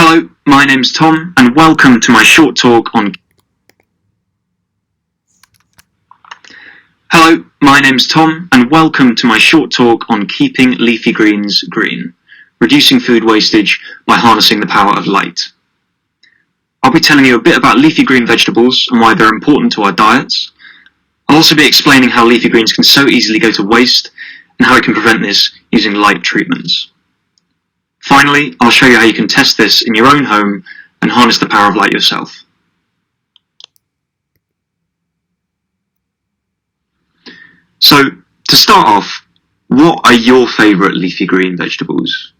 Hello, my name's Tom, and welcome to my short talk on keeping leafy greens green, reducing food wastage by harnessing the power of light. I'll be telling you a bit about leafy green vegetables and why they're important to our diets. I'll also be explaining how leafy greens can so easily go to waste and how we can prevent this using light treatments. Finally, I'll show you how you can test this in your own home and harness the power of light yourself. So, to start off, what are your favourite leafy green vegetables?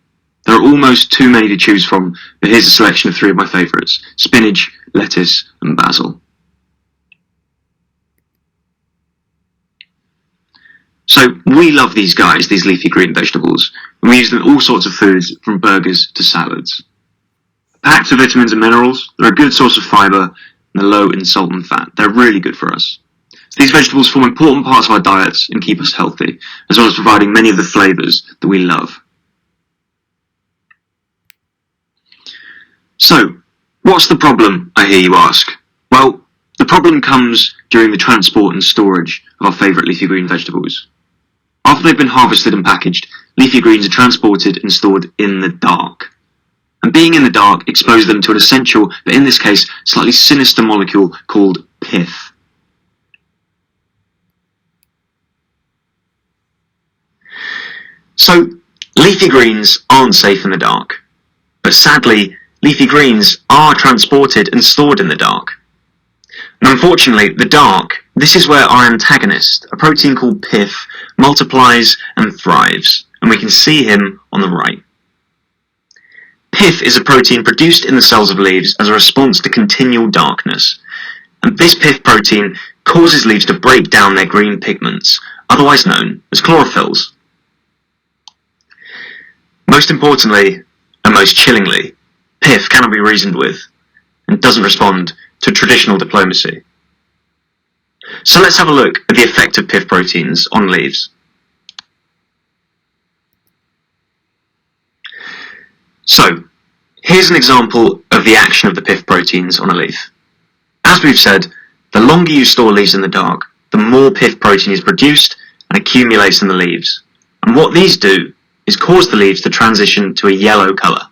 There are almost too many to choose from, but here's a selection of three of my favourites: spinach, lettuce and basil. So we love these guys, these leafy green vegetables, and we use them in all sorts of foods, from burgers to salads. Packed with vitamins and minerals, they're a good source of fibre and they're low in salt and fat. They're really good for us. So these vegetables form important parts of our diets and keep us healthy, as well as providing many of the flavours that we love. So, what's the problem, I hear you ask? Well, the problem comes during the transport and storage of our favourite leafy green vegetables. After they've been harvested and packaged, leafy greens are transported and stored in the dark. And being in the dark exposes them to an essential, but in this case, slightly sinister molecule called pith. So, leafy greens aren't safe in the dark. But sadly, leafy greens are transported and stored in the dark. And unfortunately, the dark, this is where our antagonist, a protein called pith, multiplies and thrives, and we can see him on the right. Pith is a protein produced in the cells of leaves as a response to continual darkness, and this pith protein causes leaves to break down their green pigments, otherwise known as chlorophylls. Most importantly, and most chillingly, pith cannot be reasoned with, and doesn't respond to traditional diplomacy. So let's have a look at the effect of pith proteins on leaves. So, here's an example of the action of the pith proteins on a leaf. As we've said, the longer you store leaves in the dark, the more pith protein is produced and accumulates in the leaves. And what these do is cause the leaves to transition to a yellow colour.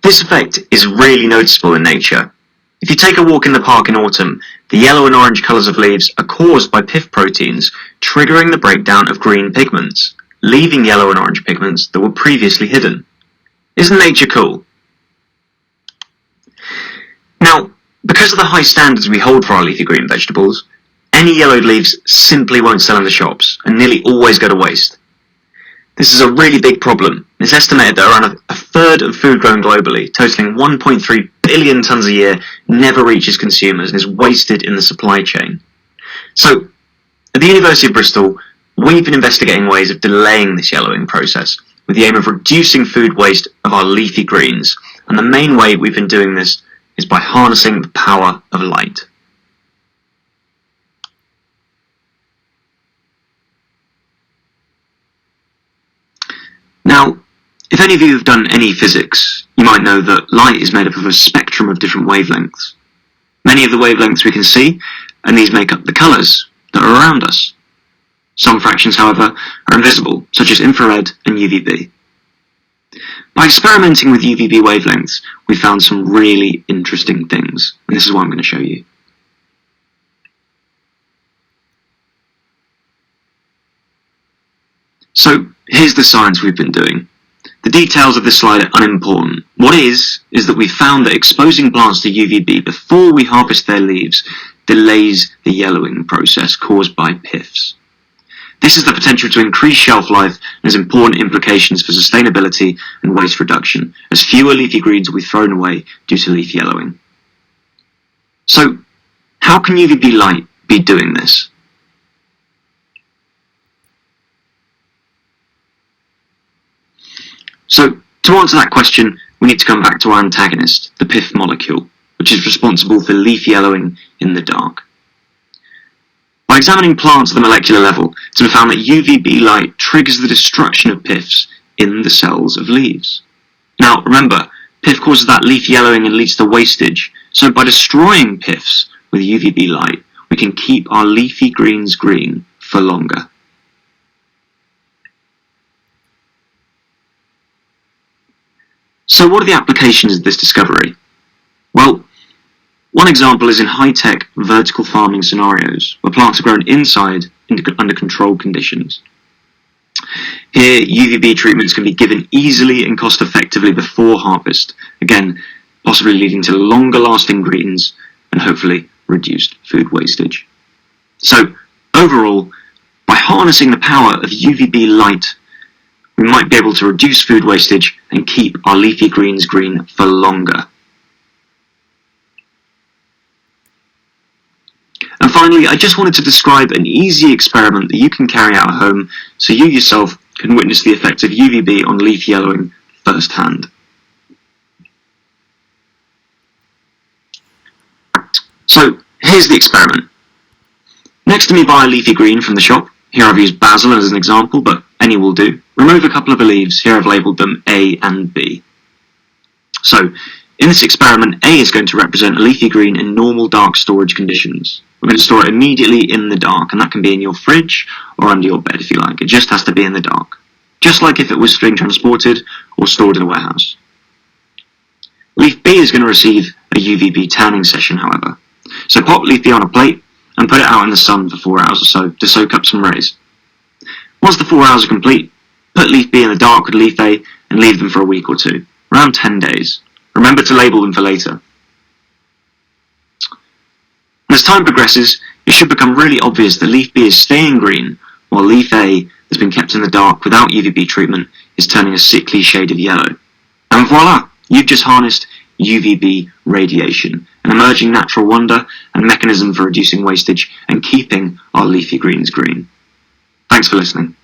This effect is really noticeable in nature. If you take a walk in the park in autumn, the yellow and orange colours of leaves are caused by pith proteins, triggering the breakdown of green pigments, leaving yellow and orange pigments that were previously hidden. Isn't nature cool? Now, because of the high standards we hold for our leafy green vegetables, any yellowed leaves simply won't sell in the shops and nearly always go to waste. This is a really big problem. It's estimated that around a third of food grown globally, totaling 1.3 billion tonnes a year, never reaches consumers and is wasted in the supply chain. So, at the University of Bristol, we've been investigating ways of delaying this yellowing process with the aim of reducing food waste of our leafy greens, and the main way we've been doing this is by harnessing the power of light. Now, if any of you have done any physics, you might know that light is made up of a spectrum of different wavelengths. Many of the wavelengths we can see, and these make up the colours that are around us. Some fractions, however, are invisible, such as infrared and UVB. By experimenting with UVB wavelengths, we found some really interesting things, and this is what I'm going to show you. So, here's the science we've been doing. The details of this slide are unimportant. What is that we've found that exposing plants to UVB before we harvest their leaves delays the yellowing process caused by piths. This has the potential to increase shelf life and has important implications for sustainability and waste reduction, as fewer leafy greens will be thrown away due to leaf yellowing. So, how can UVB light be doing this? So, to answer that question, we need to come back to our antagonist, the pith molecule, which is responsible for leaf yellowing in the dark. By examining plants at the molecular level, it's been found that UVB light triggers the destruction of piths in the cells of leaves. Now, remember, Pith causes that leaf yellowing and leads to wastage. So by destroying piths with UVB light, we can keep our leafy greens green for longer. So what are the applications of this discovery? Well, one example is in high-tech vertical farming scenarios, where plants are grown inside under controlled conditions. Here, UVB treatments can be given easily and cost-effectively before harvest, again, possibly leading to longer-lasting greens and hopefully reduced food wastage. So, overall, by harnessing the power of UVB light, we might be able to reduce food wastage and keep our leafy greens green for longer. And finally, I just wanted to describe an easy experiment that you can carry out at home so you yourself can witness the effect of UVB on leaf yellowing firsthand. So here's the experiment. Next to me buy a leafy green from the shop. Here I've used basil as an example, but any will do. Remove a couple of the leaves. Here I've labelled them A and B. So in this experiment, A is going to represent a leafy green in normal dark storage conditions. We're going to store it immediately in the dark, and that can be in your fridge or under your bed if you like. It just has to be in the dark, just like if it was being transported or stored in a warehouse. Leaf B is going to receive a UVB tanning session, however. So pop leaf B on a plate and put it out in the sun for 4 hours or so to soak up some rays. Once the 4 hours are complete, put leaf B in the dark with leaf A and leave them for a week or two, around 10 days. Remember to label them for later. And as time progresses, it should become really obvious that leaf B is staying green, while leaf A that's been kept in the dark without UVB treatment is turning a sickly shade of yellow. And voila! You've just harnessed UVB radiation, an emerging natural wonder and mechanism for reducing wastage and keeping our leafy greens green. Thanks for listening.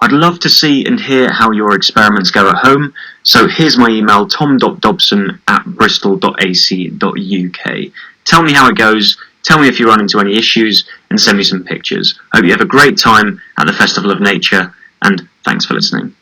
I'd love to see and hear how your experiments go at home, so here's my email, tom.dobson@bristol.ac.uk. Tell me how it goes, tell me if you run into any issues, and send me some pictures. Hope you have a great time at the Festival of Nature, and thanks for listening.